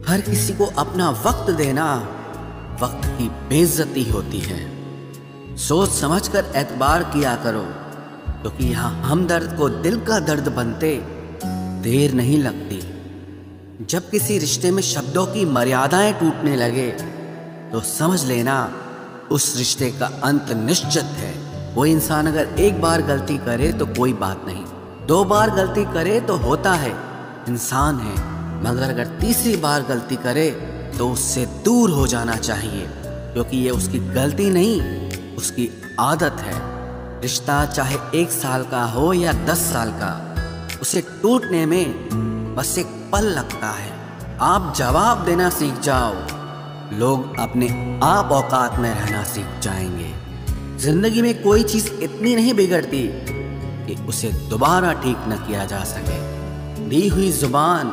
हर किसी को अपना वक्त देना वक्त की बेइज्जती होती है। सोच समझकर एतबार किया करो, क्योंकि यहाँ हमदर्द को दिल का दर्द बनते देर नहीं लगती। जब किसी रिश्ते में शब्दों की मर्यादाएं टूटने लगे तो समझ लेना उस रिश्ते का अंत निश्चित है। कोई इंसान अगर एक बार गलती करे तो कोई बात नहीं, 2 बार गलती करे तो होता है, इंसान है। मगर अगर तीसरी बार गलती करे तो उससे दूर हो जाना चाहिए, क्योंकि ये उसकी गलती नहीं, उसकी आदत है। रिश्ता चाहे 1 साल का हो या 10 साल का, उसे टूटने में बस एक पल लगता है। आप जवाब देना सीख जाओ, लोग अपने आप औकात में रहना सीख जाएंगे। जिंदगी में कोई चीज़ इतनी नहीं बिगड़ती कि उसे दोबारा ठीक न किया जा सके। दी हुई जुबान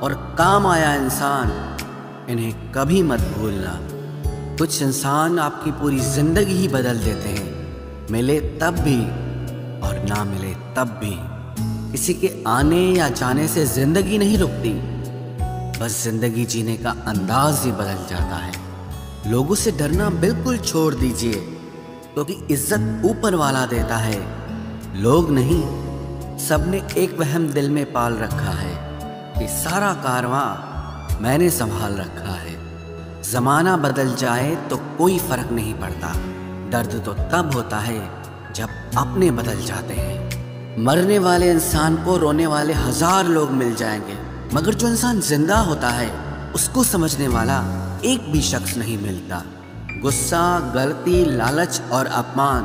और काम आया इंसान, इन्हें कभी मत भूलना। कुछ इंसान आपकी पूरी जिंदगी ही बदल देते हैं, मिले तब भी और ना मिले तब भी। किसी के आने या जाने से जिंदगी नहीं रुकती, बस जिंदगी जीने का अंदाज ही बदल जाता है। लोगों से डरना बिल्कुल छोड़ दीजिए, क्योंकि इज्जत ऊपर वाला देता है, लोग नहीं। सबने एक वहम दिल में पाल रखा है कि सारा कारवां मैंने संभाल रखा है। जमाना बदल जाए तो कोई फर्क नहीं पड़ता, दर्द तो तब होता है जब अपने बदल जाते हैं। मरने वाले इंसान को रोने वाले 1000 लोग मिल जाएंगे, मगर जो इंसान जिंदा होता है उसको समझने वाला एक भी शख्स नहीं मिलता। गुस्सा, गलती, लालच और अपमान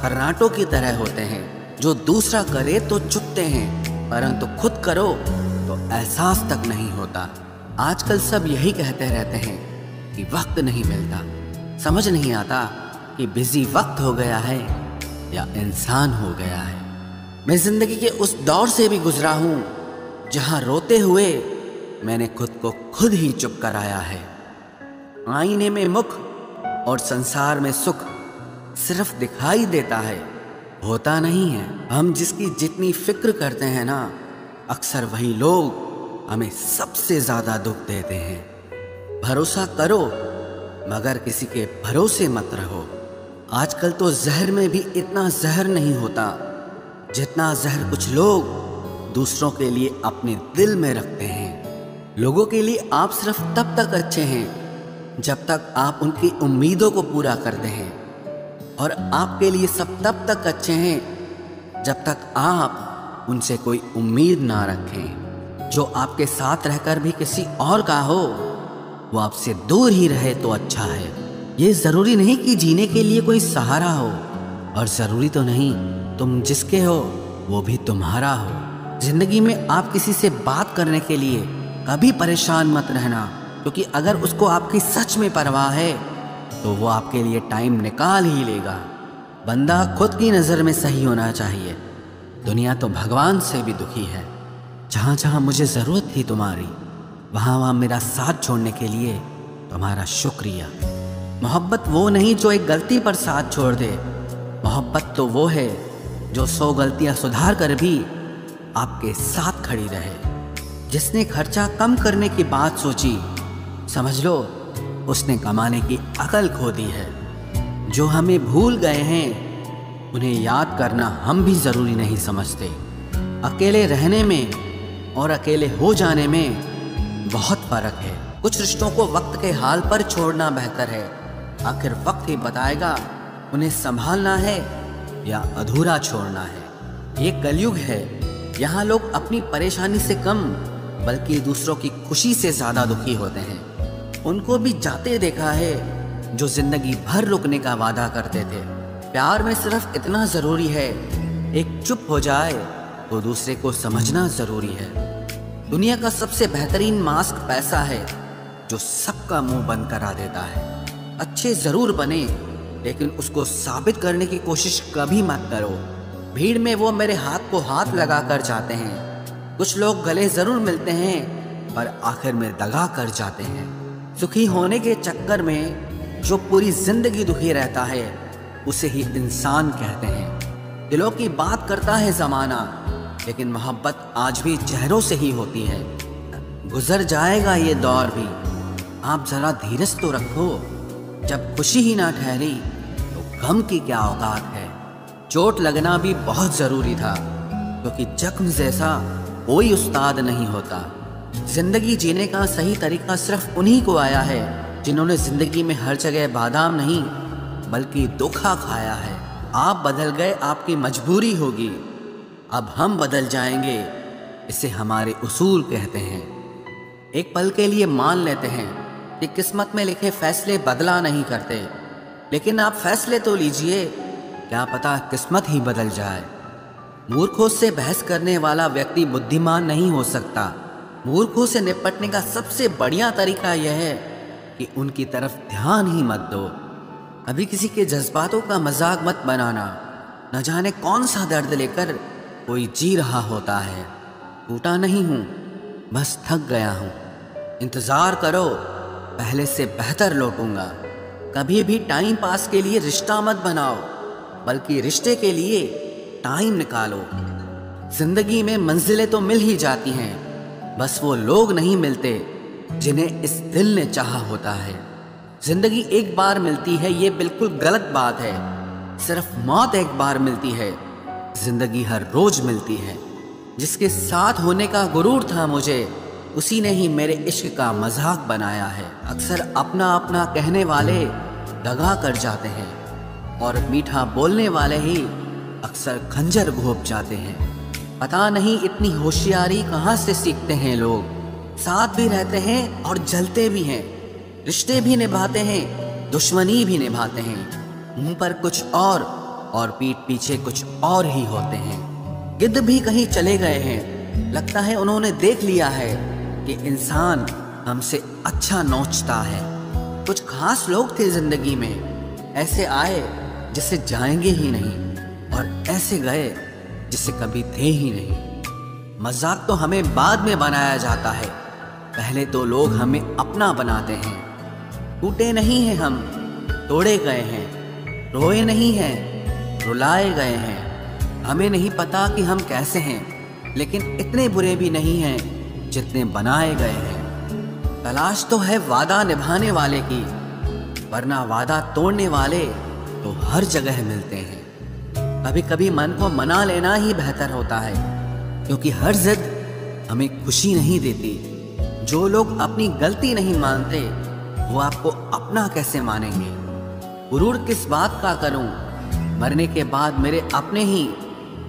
खर्राटों की तरह होते हैं, जो दूसरा करे तो चुपते हैं, परंतु खुद करो तो एहसास तक नहीं होता। आजकल सब यही कहते रहते हैं कि वक्त नहीं मिलता। समझ नहीं आता कि बिजी वक्त हो गया है या इंसान हो गया है। मैं जिंदगी के उस दौर से भी गुजरा हूँ जहाँ रोते हुए मैंने खुद को खुद ही चुप कराया है। आईने में मुख और संसार में सुख सिर्फ दिखाई देता है, होता नहीं है। हम जिसकी जितनी फिक्र करते हैं ना, अक्सर वही लोग हमें सबसे ज्यादा दुख देते हैं। भरोसा करो मगर किसी के भरोसे मत रहो। आजकल तो जहर में भी इतना जहर नहीं होता जितना जहर कुछ लोग दूसरों के लिए अपने दिल में रखते हैं। लोगों के लिए आप सिर्फ तब तक अच्छे हैं जब तक आप उनकी उम्मीदों को पूरा करते हैं, और आपके लिए सब तब तक अच्छे हैं जब तक आप उनसे कोई उम्मीद ना रखें। जो आपके साथ रहकर भी किसी और का हो, वो आपसे दूर ही रहे तो अच्छा है। ये ज़रूरी नहीं कि जीने के लिए कोई सहारा हो, और ज़रूरी तो नहीं तुम जिसके हो वो भी तुम्हारा हो। जिंदगी में आप किसी से बात करने के लिए कभी परेशान मत रहना, क्योंकि अगर उसको आपकी सच में परवाह है तो वो आपके लिए टाइम निकाल ही लेगा। बंदा खुद की नज़र में सही होना चाहिए, दुनिया तो भगवान से भी दुखी है। जहाँ जहाँ मुझे ज़रूरत थी तुम्हारी, वहाँ वहाँ मेरा साथ छोड़ने के लिए तुम्हारा शुक्रिया। मोहब्बत वो नहीं जो एक गलती पर साथ छोड़ दे, मोहब्बत तो वो है जो 100 गलतियाँ सुधार कर भी आपके साथ खड़ी रहे। जिसने खर्चा कम करने की बात सोची, समझ लो उसने कमाने की अकल खो दी है। जो हमें भूल गए हैं उन्हें याद करना हम भी ज़रूरी नहीं समझते। अकेले रहने में और अकेले हो जाने में बहुत फ़र्क है। कुछ रिश्तों को वक्त के हाल पर छोड़ना बेहतर है। आखिर वक्त ही बताएगा उन्हें संभालना है या अधूरा छोड़ना है। ये कलयुग है, यहाँ लोग अपनी परेशानी से कम बल्कि दूसरों की खुशी से ज़्यादा दुखी होते हैं। उनको भी जाते देखा है जो जिंदगी भर रुकने का वादा करते थे। प्यार में सिर्फ इतना ज़रूरी है, एक चुप हो जाए तो दूसरे को समझना ज़रूरी है। दुनिया का सबसे बेहतरीन मास्क पैसा है, जो सबका मुंह बंद करा देता है। अच्छे ज़रूर बने, लेकिन उसको साबित करने की कोशिश कभी मत करो। भीड़ में वो मेरे हाथ को हाथ लगा कर जाते हैं। कुछ लोग गले ज़रूर मिलते हैं पर आखिर में दगा कर जाते हैं। सुखी होने के चक्कर में जो पूरी ज़िंदगी दुखी रहता है उसे ही इंसान कहते हैं। दिलों की बात करता है ज़माना, लेकिन मोहब्बत आज भी चेहरों से ही होती है। गुजर जाएगा ये दौर भी, आप जरा धीरज तो रखो। जब खुशी ही ना ठहरी तो गम की क्या औकात है। चोट लगना भी बहुत ज़रूरी था, क्योंकि जख्म जैसा कोई उस्ताद नहीं होता। जिंदगी जीने का सही तरीका सिर्फ उन्हीं को आया है जिन्होंने जिंदगी में हर जगह बादाम नहीं बल्कि धोखा खाया है। आप बदल गए, आपकी मजबूरी होगी, अब हम बदल जाएंगे, इसे हमारे उसूल कहते हैं। एक पल के लिए मान लेते हैं कि किस्मत में लिखे फैसले बदला नहीं करते, लेकिन आप फैसले तो लीजिए, क्या पता किस्मत ही बदल जाए। मूर्खों से बहस करने वाला व्यक्ति बुद्धिमान नहीं हो सकता। मूर्खों से निपटने का सबसे बढ़िया तरीका यह है कि उनकी तरफ ध्यान ही मत दो। कभी किसी के जज्बातों का मजाक मत बनाना। न जाने कौन सा दर्द लेकर कोई जी रहा होता है। टूटा नहीं हूँ, बस थक गया हूँ। इंतज़ार करो, पहले से बेहतर लौटूंगा। कभी भी टाइम पास के लिए रिश्ता मत बनाओ, बल्कि रिश्ते के लिए टाइम निकालो। जिंदगी में मंजिलें तो मिल ही जाती हैं, बस वो लोग नहीं मिलते जिन्हें इस दिल ने चाहा होता है। जिंदगी एक बार मिलती है, ये बिल्कुल गलत बात है। सिर्फ मौत एक बार मिलती है, जिंदगी हर रोज मिलती है। जिसके साथ होने का गुरूर था मुझे, उसी ने ही मेरे इश्क का मजाक बनाया है। अक्सर अपना अपना कहने वाले दगा कर जाते हैं, और मीठा बोलने वाले ही अक्सर खंजर घोंप जाते हैं। पता नहीं इतनी होशियारी कहाँ से सीखते हैं लोग। साथ भी रहते हैं और जलते भी हैं, रिश्ते भी निभाते हैं, दुश्मनी भी निभाते हैं। मुंह पर कुछ और पीठ पीछे कुछ और ही होते हैं। गिद्ध भी कहीं चले गए हैं, लगता है उन्होंने देख लिया है कि इंसान हमसे अच्छा नोचता है। कुछ खास लोग थे जिंदगी में, ऐसे आए जिसे जाएंगे ही नहीं, और ऐसे गए जिसे कभी थे ही नहीं। मजाक तो हमें बाद में बनाया जाता है, पहले तो लोग हमें अपना बनाते हैं। टूटे नहीं हैं हम, तोड़े गए हैं। रोए नहीं हैं, रुलाए गए हैं। हमें नहीं पता कि हम कैसे हैं, लेकिन इतने बुरे भी नहीं हैं जितने बनाए गए हैं। तलाश तो है वादा निभाने वाले की, वरना वादा तोड़ने वाले तो हर जगह मिलते हैं। कभी कभी मन को मना लेना ही बेहतर होता है, क्योंकि हर जिद हमें खुशी नहीं देती। जो लोग अपनी गलती नहीं मानते, वो आपको अपना कैसे मानेंगे। गुरूर किस बात का करूं, मरने के बाद मेरे अपने ही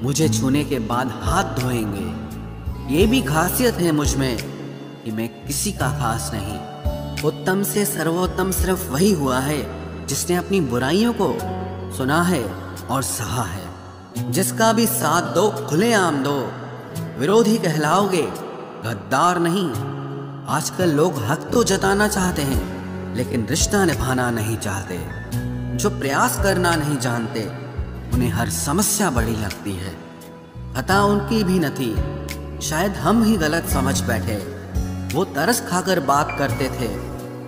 मुझे छूने के बाद हाथ धोएंगे। ये भी खासियत है मुझ में कि मैं किसी का खास नहीं। उत्तम से सर्वोत्तम सिर्फ वही हुआ है जिसने अपनी बुराइयों को सुना है और सहा है। जिसका भी साथ दो, खुलेआम दो। विरोधी कहलाओगे, गद्दार नहीं। आजकल लोग हक तो जताना चाहते हैं, लेकिन रिश्ता निभाना नहीं चाहते। जो प्रयास करना नहीं जानते, उन्हें हर समस्या बड़ी लगती है। खता उनकी भी न थी, शायद हम ही गलत समझ बैठे। वो तरस खाकर बात करते थे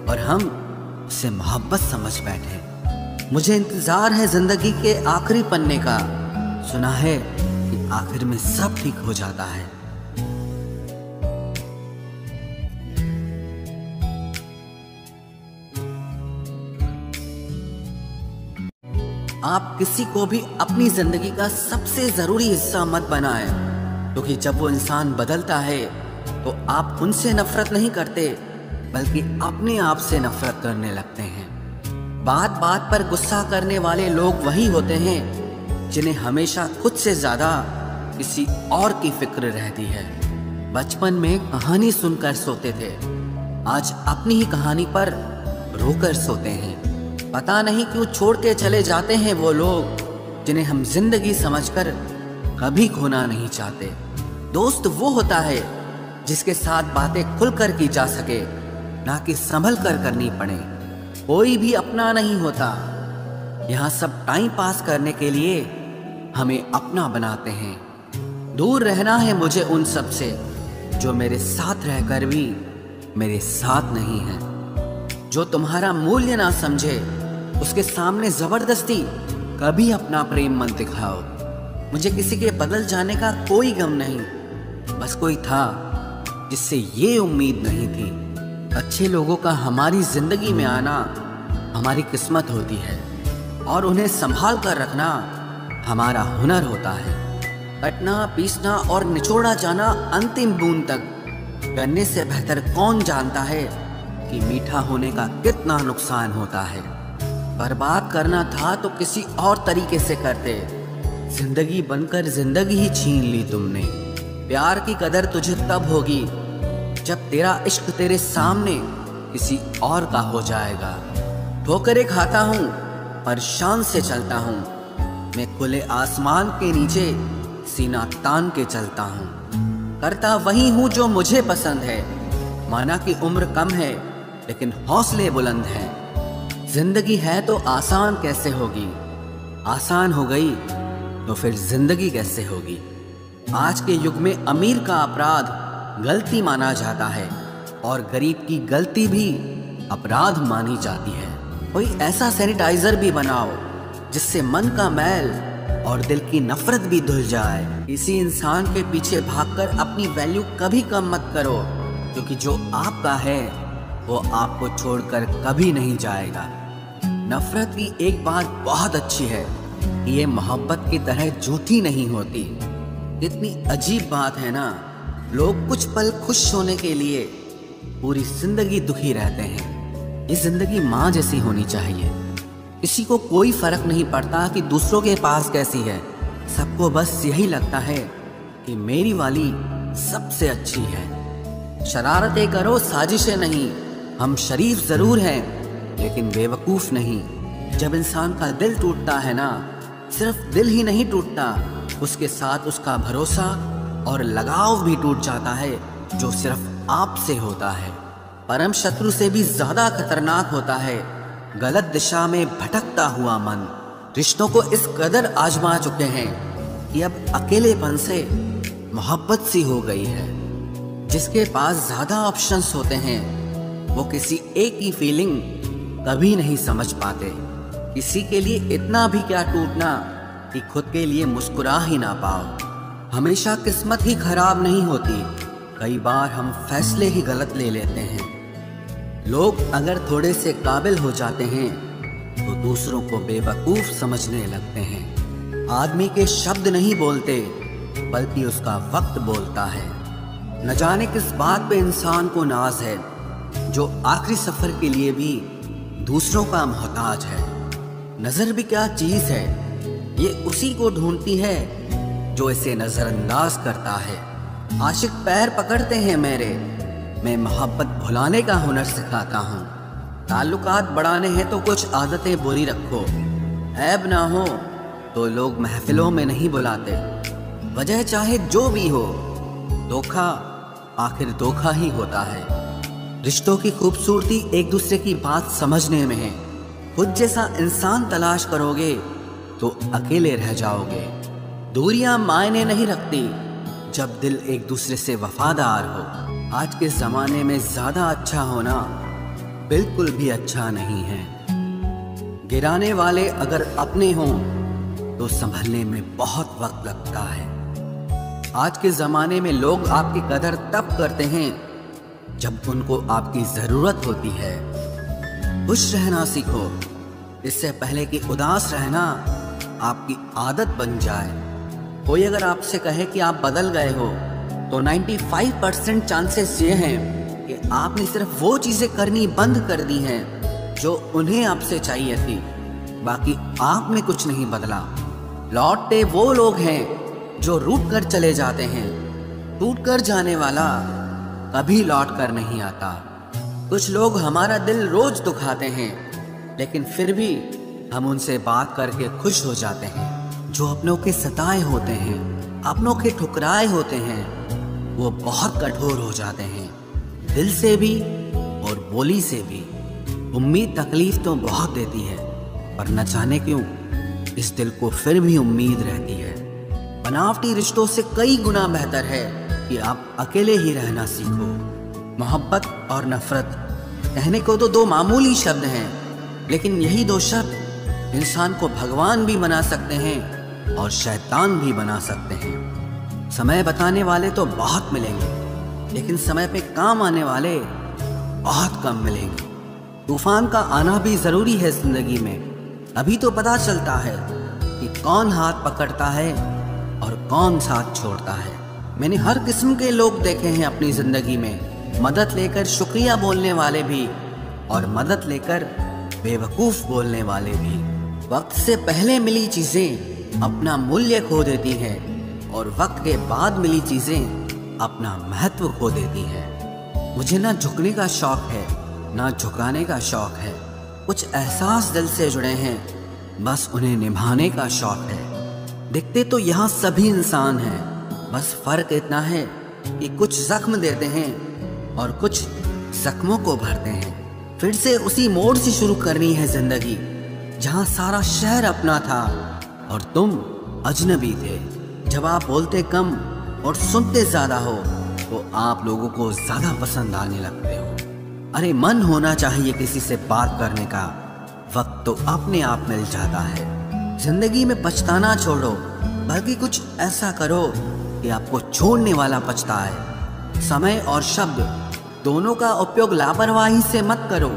और हम उसे मोहब्बत समझ बैठे। मुझे इंतजार है जिंदगी के आखिरी पन्ने का। सुना है कि आखिर में सब ठीक हो जाता है। आप किसी को भी अपनी जिंदगी का सबसे जरूरी हिस्सा मत बनाएं, क्योंकि जब वो इंसान बदलता है तो आप उनसे नफरत नहीं करते, बल्कि अपने आप से नफरत करने लगते हैं। बात बात पर गुस्सा करने वाले लोग वही होते हैं जिन्हें हमेशा खुद से ज्यादा किसी और की फिक्र रहती है। बचपन में कहानी सुनकर सोते थे, आज अपनी ही कहानी पर रोकर सोते हैं। पता नहीं क्यों छोड़ के चले जाते हैं वो लोग जिन्हें हम जिंदगी समझकर कभी खोना नहीं चाहते। दोस्त वो होता है जिसके साथ बातें खुलकर की जा सके, ना कि संभल कर करनी पड़े। कोई भी अपना नहीं होता, यहाँ सब टाइम पास करने के लिए हमें अपना बनाते हैं। दूर रहना है मुझे उन सब से जो मेरे साथ रहकर भी मेरे साथ नहीं है। जो तुम्हारा मूल्य ना समझे, उसके सामने जबरदस्ती कभी अपना प्रेम मत दिखाओ। मुझे किसी के बदल जाने का कोई गम नहीं, बस कोई था जिससे ये उम्मीद नहीं थी। अच्छे लोगों का हमारी जिंदगी में आना हमारी किस्मत होती है और उन्हें संभाल कर रखना हमारा हुनर होता है। कटना, पीसना और निचोड़ा जाना अंतिम बूंद तक करने से बेहतर कौन जानता है कि मीठा होने का कितना नुकसान होता है। बर्बाद करना था तो किसी और तरीके से करते, जिंदगी बनकर जिंदगी ही छीन ली तुमने। प्यार की कदर तुझे तब होगी जब तेरा इश्क तेरे सामने किसी और का हो जाएगा। ठोकरें खाता हूँ पर शान से चलता हूँ, मैं खुले आसमान के नीचे सीना तान के चलता हूँ। करता वही हूँ जो मुझे पसंद है, माना कि उम्र कम है लेकिन हौसले बुलंद हैं। जिंदगी है तो आसान कैसे होगी, आसान हो गई तो फिर जिंदगी कैसे होगी। आज के युग में अमीर का अपराध गलती माना जाता है और गरीब की गलती भी अपराध मानी जाती है। कोई ऐसा सैनिटाइजर भी बनाओ जिससे मन का मैल और दिल की नफरत भी धुल जाए। किसी इंसान के पीछे भागकर अपनी वैल्यू कभी कम मत करो, क्योंकि जो आपका है वो आपको छोड़कर कभी नहीं जाएगा। नफरत की एक बात बहुत अच्छी है, ये मोहब्बत की तरह झूठी नहीं होती। कितनी अजीब बात है ना, लोग कुछ पल खुश होने के लिए पूरी जिंदगी दुखी रहते हैं। ये जिंदगी माँ जैसी होनी चाहिए। किसी को कोई फर्क नहीं पड़ता कि दूसरों के पास कैसी है, सबको बस यही लगता है कि मेरी वाली सबसे अच्छी है। शरारतें करो, साजिशें नहीं। हम शरीफ जरूर हैं लेकिन बेवकूफ नहीं। जब इंसान का दिल टूटता है ना, सिर्फ दिल ही नहीं टूटता, उसके साथ उसका भरोसा और लगाव भी टूट जाता है, जो सिर्फ आपसे होता है। परम शत्रु से भी ज्यादा खतरनाक होता है गलत दिशा में भटकता हुआ मन। रिश्तों को इस कदर आजमा चुके हैं कि अब अकेलेपन से मोहब्बत सी हो गई है। जिसके पास ज्यादा ऑप्शंस होते हैं वो किसी एक की फीलिंग कभी नहीं समझ पाते। किसी के लिए इतना भी क्या टूटना कि खुद के लिए मुस्कुरा ही ना पाओ। हमेशा किस्मत ही खराब नहीं होती, कई बार हम फैसले ही गलत ले लेते हैं। लोग अगर थोड़े से काबिल हो जाते हैं तो दूसरों को बेवकूफ समझने लगते हैं। आदमी के शब्द नहीं बोलते बल्कि उसका वक्त बोलता है। न जाने किस बात पे इंसान को नाज है, जो आखिरी सफर के लिए भी दूसरों का मोहताज है। नजर भी क्या चीज है, ये उसी को ढूंढती है जो इसे नजरअंदाज करता है। आशिक पैर पकड़ते हैं मेरे, मैं मोहब्बत भुलाने का हुनर सिखाता हूँ। ताल्लुकात बढ़ाने हैं तो कुछ आदतें बुरी रखो, ऐब ना हो तो लोग महफिलों में नहीं बुलाते। वजह चाहे जो भी हो, धोखा आखिर धोखा ही होता है। रिश्तों की खूबसूरती एक दूसरे की बात समझने में है। खुद जैसा इंसान तलाश करोगे तो अकेले रह जाओगे। दूरियां मायने नहीं रखती जब दिल एक दूसरे से वफादार हो। आज के ज़माने में ज़्यादा अच्छा होना बिल्कुल भी अच्छा नहीं है। गिराने वाले अगर अपने हों तो संभलने में बहुत वक्त लगता है। आज के ज़माने में लोग आपकी कदर तब करते हैं जब उनको आपकी ज़रूरत होती है। खुश रहना सीखो, इससे पहले कि उदास रहना आपकी आदत बन जाए। कोई अगर आपसे कहे कि आप बदल गए हो तो 95% चांसेस ये हैं कि आपने सिर्फ वो चीज़ें करनी बंद कर दी हैं जो उन्हें आपसे चाहिए थी। बाकी आप में कुछ नहीं बदला। लौटते वो लोग हैं जो रूठ कर चले जाते हैं। टूट कर जाने वाला कभी लौट कर नहीं आता। कुछ लोग हमारा दिल रोज दुखाते हैं, लेकिन फिर भी हम उनसे बात करके खुश हो जाते हैं। जो अपनों के सताए होते हैं, अपनों के ठुकराए होते हैं, वो बहुत कठोर हो जाते हैं, दिल से भी और बोली से भी। उम्मीद तकलीफ तो बहुत देती है, पर न जाने क्यों इस दिल को फिर भी उम्मीद रहती है। बनावटी रिश्तों से कई गुना बेहतर है कि आप अकेले ही रहना सीखो। मोहब्बत और नफरत कहने को तो दो मामूली शब्द हैं, लेकिन यही दो शब्द इंसान को भगवान भी बना सकते हैं और शैतान भी बना सकते हैं। समय बताने वाले तो बहुत मिलेंगे, लेकिन समय पे काम आने वाले बहुत कम मिलेंगे। तूफान का आना भी ज़रूरी है ज़िंदगी में, अभी तो पता चलता है कि कौन हाथ पकड़ता है और कौन साथ छोड़ता है। मैंने हर किस्म के लोग देखे हैं अपनी ज़िंदगी में, मदद लेकर शुक्रिया बोलने वाले भी और मदद लेकर बेवकूफ़ बोलने वाले भी। वक्त से पहले मिली चीज़ें अपना मूल्य खो देती हैं और वक्त के बाद मिली चीज़ें अपना महत्व खो देती हैं। मुझे ना झुकने का शौक़ है ना झुकाने का शौक़ है, कुछ एहसास दिल से जुड़े हैं, बस उन्हें निभाने का शौक़ है। दिखते तो यहाँ सभी इंसान हैं, बस फ़र्क इतना है कि कुछ ज़ख्म देते हैं और कुछ ज़ख्मों को भरते हैं। फिर से उसी मोड़ से शुरू करनी है ज़िंदगी जहाँ सारा शहर अपना था और तुम अजनबी थे। जब आप बोलते कम और सुनते ज़्यादा हो तो आप लोगों को ज़्यादा पसंद आने लगते हो। अरे मन होना चाहिए किसी से बात करने का, वक्त तो अपने आप मिल जाता है। ज़िंदगी में पछताना छोड़ो, बल्कि कुछ ऐसा करो कि आपको छोड़ने वाला पछताए। समय और शब्द दोनों का उपयोग लापरवाही से मत करो,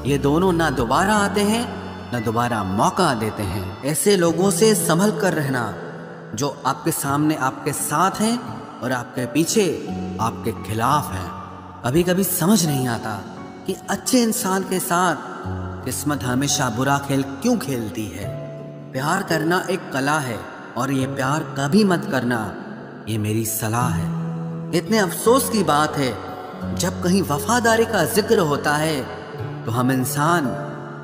ये दोनों ना दोबारा आते हैं ना दोबारा मौका देते हैं। ऐसे लोगों से संभल कर रहना जो आपके सामने आपके साथ हैं और आपके पीछे आपके खिलाफ हैं। कभी कभी समझ नहीं आता कि अच्छे इंसान के साथ किस्मत हमेशा बुरा खेल क्यों खेलती है। प्यार करना एक कला है और ये प्यार कभी मत करना, ये मेरी सलाह है। इतने अफसोस की बात है जब कहीं वफादारी का जिक्र होता है तो हम इंसान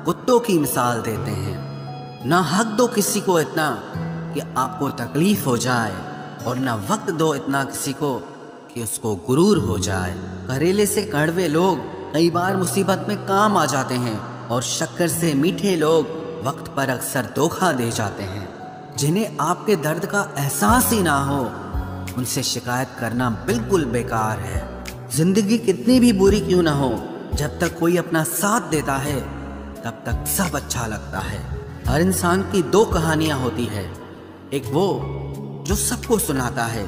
कुत्तों की मिसाल देते हैं। ना हक दो किसी को इतना कि आपको तकलीफ हो जाए और ना वक्त दो इतना किसी को कि उसको गुरूर हो जाए। करेले से कड़वे लोग कई बार मुसीबत में काम आ जाते हैं और शक्कर से मीठे लोग वक्त पर अक्सर धोखा दे जाते हैं। जिन्हें आपके दर्द का एहसास ही ना हो उनसे शिकायत करना बिल्कुल बेकार है। जिंदगी कितनी भी बुरी क्यों ना हो, जब तक कोई अपना साथ देता है तब तक सब अच्छा लगता है। हर इंसान की दो कहानियां होती है, एक वो जो सबको सुनाता है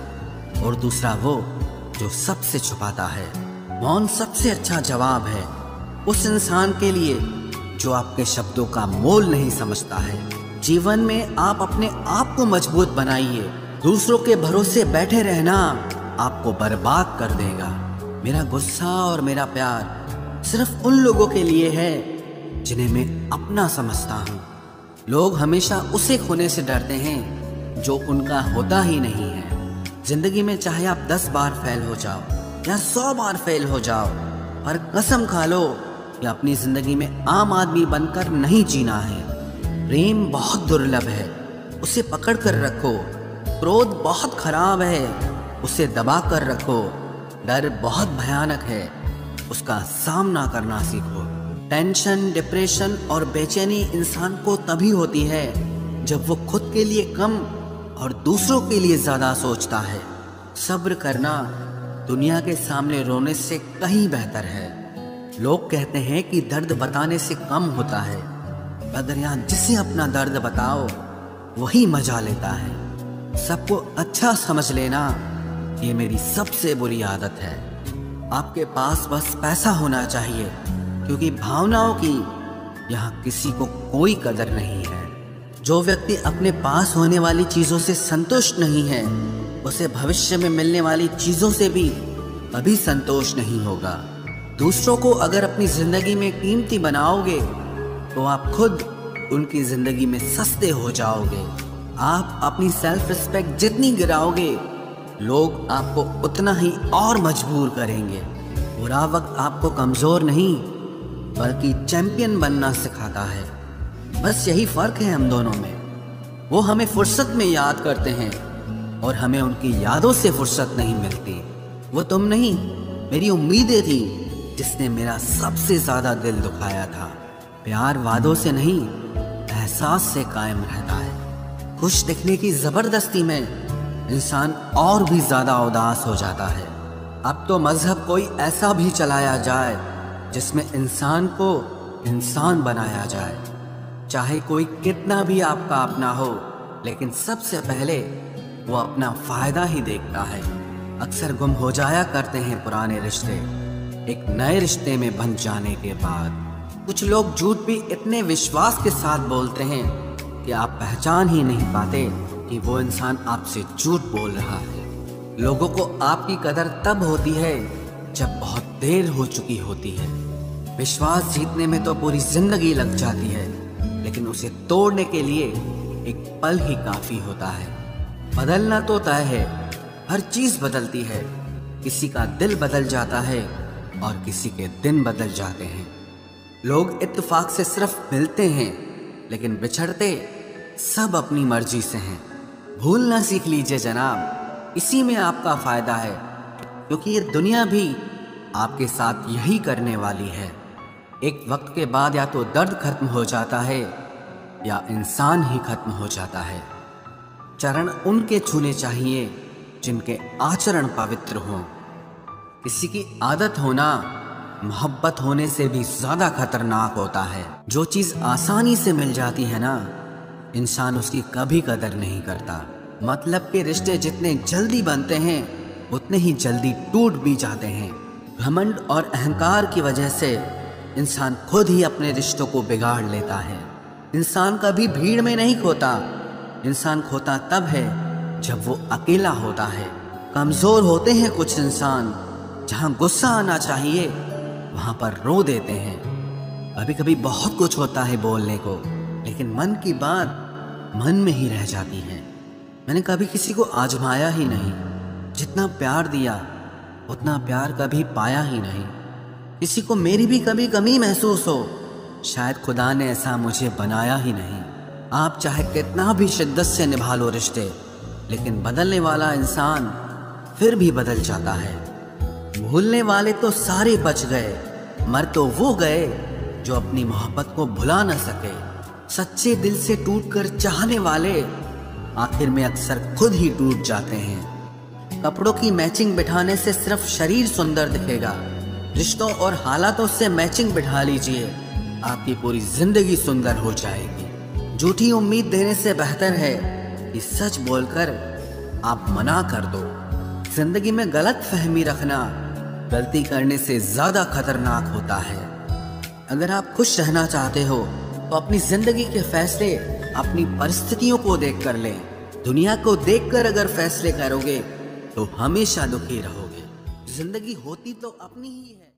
और दूसरा वो जो सबसे छुपाता है। मौन सबसे अच्छा जवाब है उस इंसान के लिए जो आपके शब्दों का मोल नहीं समझता है। जीवन में आप अपने आप को मजबूत बनाइए, दूसरों के भरोसे बैठे रहना आपको बर्बाद कर देगा। मेरा गुस्सा और मेरा प्यार सिर्फ उन लोगों के लिए है जिन्हें मैं अपना समझता हूँ। लोग हमेशा उसे खोने से डरते हैं जो उनका होता ही नहीं है। जिंदगी में चाहे आप 10 बार फेल हो जाओ या 100 बार फेल हो जाओ, पर कसम खा लो कि अपनी जिंदगी में आम आदमी बनकर नहीं जीना है। प्रेम बहुत दुर्लभ है, उसे पकड़ कर रखो। क्रोध बहुत खराब है, उसे दबा कर रखो। डर बहुत भयानक है, उसका सामना करना सीखो। टेंशन, डिप्रेशन और बेचैनी इंसान को तभी होती है जब वो खुद के लिए कम और दूसरों के लिए ज़्यादा सोचता है। सब्र करना दुनिया के सामने रोने से कहीं बेहतर है। लोग कहते हैं कि दर्द बताने से कम होता है, मगर यहाँ जिसे अपना दर्द बताओ वही मजा लेता है। सबको अच्छा समझ लेना ये मेरी सबसे बुरी आदत है। आपके पास बस पैसा होना चाहिए, क्योंकि भावनाओं की यहाँ किसी को कोई कदर नहीं है। जो व्यक्ति अपने पास होने वाली चीज़ों से संतुष्ट नहीं है, उसे भविष्य में मिलने वाली चीज़ों से भी कभी संतोष नहीं होगा। दूसरों को अगर अपनी ज़िंदगी में कीमती बनाओगे तो आप खुद उनकी ज़िंदगी में सस्ते हो जाओगे। आप अपनी सेल्फ रिस्पेक्ट जितनी गिराओगे, लोग आपको उतना ही और मजबूर करेंगे। बुरा वक्त आपको कमज़ोर नहीं बल्कि चैंपियन बनना सिखाता है। बस यही फ़र्क है हम दोनों में। वो हमें फुर्सत में याद करते हैं और हमें उनकी यादों से फुर्सत नहीं मिलती। वो तुम नहीं, मेरी उम्मीदें थी जिसने मेरा सबसे ज़्यादा दिल दुखाया था। प्यार वादों से नहीं, एहसास से कायम रहता है। खुश दिखने की ज़बरदस्ती में इंसान और भी ज़्यादा उदास हो जाता है। अब तो मज़हब कोई ऐसा भी चलाया जाए जिसमें इंसान को इंसान बनाया जाए। चाहे कोई कितना भी आपका अपना हो, लेकिन सबसे पहले वो अपना फ़ायदा ही देखता है। अक्सर गुम हो जाया करते हैं पुराने रिश्ते एक नए रिश्ते में बन जाने के बाद। कुछ लोग झूठ भी इतने विश्वास के साथ बोलते हैं कि आप पहचान ही नहीं पाते कि वो इंसान आपसे झूठ बोल रहा है। लोगों को आपकी कदर तब होती है जब बहुत देर हो चुकी होती है। विश्वास जीतने में तो पूरी जिंदगी लग जाती है, लेकिन उसे तोड़ने के लिए एक पल ही काफी होता है। बदलना तो तय है, हर चीज बदलती है। किसी का दिल बदल जाता है और किसी के दिन बदल जाते हैं। लोग इत्तेफाक से सिर्फ मिलते हैं, लेकिन बिछड़ते सब अपनी मर्जी से हैं। भूलना सीख लीजिए जनाब, इसी में आपका फायदा है, क्योंकि ये दुनिया भी आपके साथ यही करने वाली है। एक वक्त के बाद या तो दर्द खत्म हो जाता है या इंसान ही खत्म हो जाता है। चरण उनके छूने चाहिए जिनके आचरण पवित्र हों। किसी की आदत होना मोहब्बत होने से भी ज्यादा खतरनाक होता है। जो चीज आसानी से मिल जाती है ना, इंसान उसकी कभी कदर नहीं करता। मतलब के रिश्ते जितने जल्दी बनते हैं उतने ही जल्दी टूट भी जाते हैं। घमंड और अहंकार की वजह से इंसान खुद ही अपने रिश्तों को बिगाड़ लेता है। इंसान कभी भीड़ में नहीं खोता, इंसान खोता तब है जब वो अकेला होता है। कमजोर होते हैं कुछ इंसान, जहां गुस्सा आना चाहिए वहां पर रो देते हैं। कभी कभी बहुत कुछ होता है बोलने को, लेकिन मन की बात मन में ही रह जाती है। मैंने कभी किसी को आजमाया ही नहीं, जितना प्यार दिया उतना प्यार कभी पाया ही नहीं। किसी को मेरी भी कभी कमी महसूस हो, शायद खुदा ने ऐसा मुझे बनाया ही नहीं। आप चाहे कितना भी शिद्दत से निभा लो रिश्ते, लेकिन बदलने वाला इंसान फिर भी बदल जाता है। भूलने वाले तो सारे बच गए, मर तो वो गए जो अपनी मोहब्बत को भुला न सके। सच्चे दिल से टूटकर चाहने वाले आखिर में अक्सर खुद ही टूट जाते हैं। कपड़ों की मैचिंग बिठाने से सिर्फ शरीर सुंदर दिखेगा, रिश्तों और हालातों से मैचिंग बिठा लीजिए, आपकी पूरी जिंदगी सुंदर हो जाएगी। झूठी उम्मीद देने से बेहतर है कि सच बोलकर आप मना कर दो। जिंदगी में गलत फहमी रखना गलती करने से ज्यादा खतरनाक होता है। अगर आप खुश रहना चाहते हो तो अपनी जिंदगी के फैसले अपनी परिस्थितियों को देखकर लें। दुनिया को देखकर अगर फैसले करोगे तो हमेशा दुखी रहोगे। जिंदगी होती तो अपनी ही है।